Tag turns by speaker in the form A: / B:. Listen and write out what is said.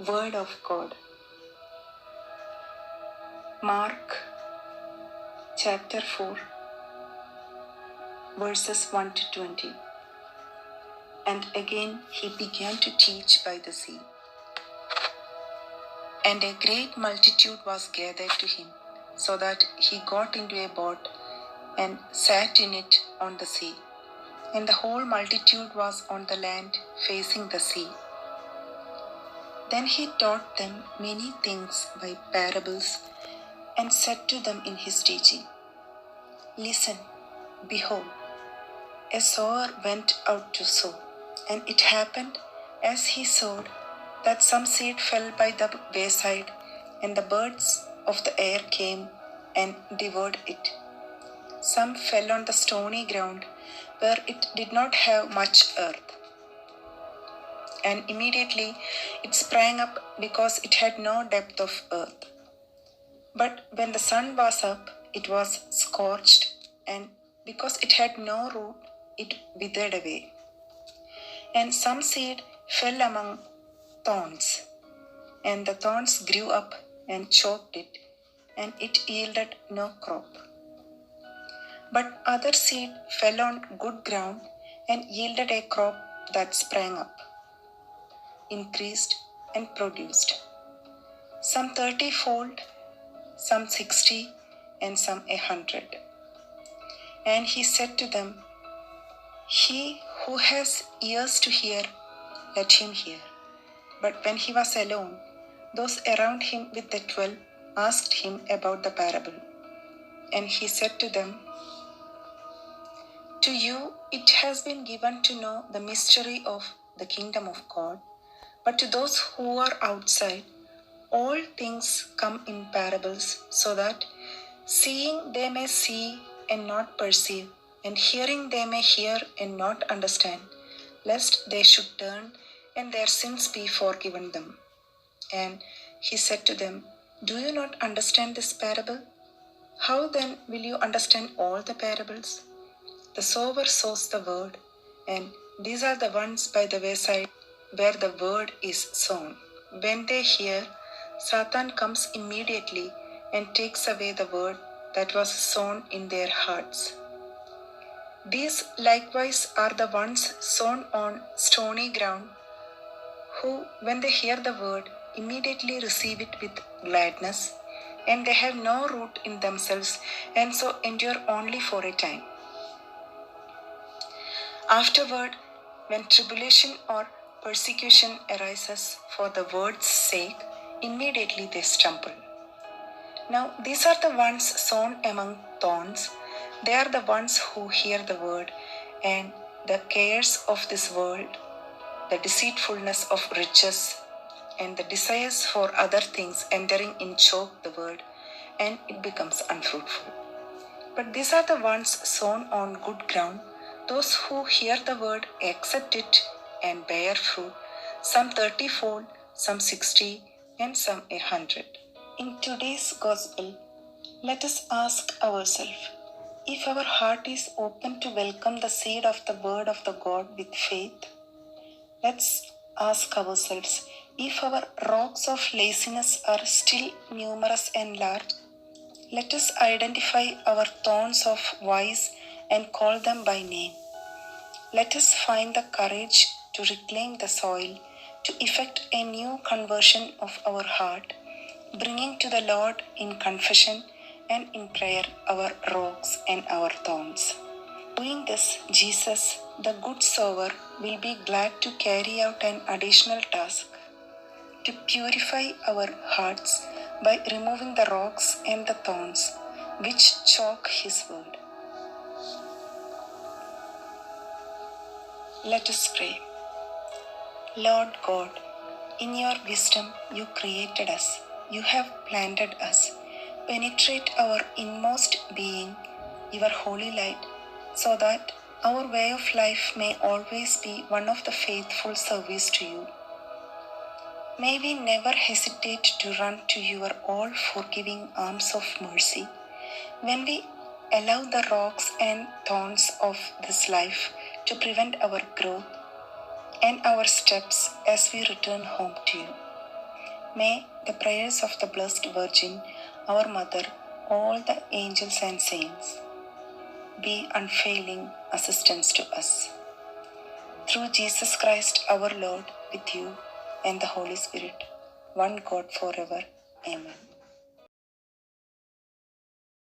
A: Word of God. Mark chapter 4, verses 1 to 20. And again he began to teach by the sea. And a great multitude was gathered to him, so that he got into a boat and sat in it on the sea. And the whole multitude was on the land facing the sea. Then he taught them many things by parables, and said to them in his teaching, Listen, behold, a sower went out to sow. And it happened, as he sowed, that some seed fell by the wayside, and the birds of the air came and devoured it. Some fell on the stony ground, where it did not have much earth. And immediately it sprang up, because it had no depth of earth. But when the sun was up, it was scorched, and because it had no root, it withered away. And some seed fell among thorns, and the thorns grew up and choked it, and it yielded no crop. But other seed fell on good ground and yielded a crop that sprang up, increased, and produced, some 30-fold, some 60, and some 100. And he said to them, He who has ears to hear, let him hear. But when he was alone, those around him with the 12 asked him about the parable. And he said to them, To you it has been given to know the mystery of the kingdom of God, but to those who are outside, all things come in parables, so that seeing they may see and not perceive, and hearing they may hear and not understand, lest they should turn and their sins be forgiven them. And he said to them, Do you not understand this parable? How then will you understand all the parables? The sower sows the word, and these are the ones by the wayside where the word is sown. When they hear, Satan comes immediately and takes away the word that was sown in their hearts. These likewise are the ones sown on stony ground, who, when they hear the word, immediately receive it with gladness, and they have no root in themselves, and so endure only for a time. Afterward, when tribulation or persecution arises for the word's sake, immediately they stumble. Now, these are the ones sown among thorns. They are the ones who hear the word, and the cares of this world, the deceitfulness of riches, and the desires for other things entering in choke the word, and it becomes unfruitful. But these are the ones sown on good ground, those who hear the word, accept it, and bear fruit, some 30-fold, some 60, and some 100. In today's gospel, let us ask ourselves, if our heart is open to welcome the seed of the word of the God with faith. Let's ask ourselves, if our rocks of laziness are still numerous and large. Let us identify our thorns of vice and call them by name. Let us find the courage to reclaim the soil, to effect a new conversion of our heart, bringing to the Lord in confession and in prayer our rocks and our thorns. Doing this, Jesus, the good sower, will be glad to carry out an additional task, to purify our hearts by removing the rocks and the thorns which choke his word. Let us pray. Lord God, in your wisdom you created us. You have planted us. Penetrate our inmost being, your holy light, so that our way of life may always be one of the faithful service to you. May we never hesitate to run to your all-forgiving arms of mercy when we allow the rocks and thorns of this life to prevent our growth and our steps as we return home to you. May the prayers of the Blessed Virgin, our Mother, all the angels and saints, be unfailing assistance to us. Through Jesus Christ our Lord, with you and the Holy Spirit, one God forever. Amen.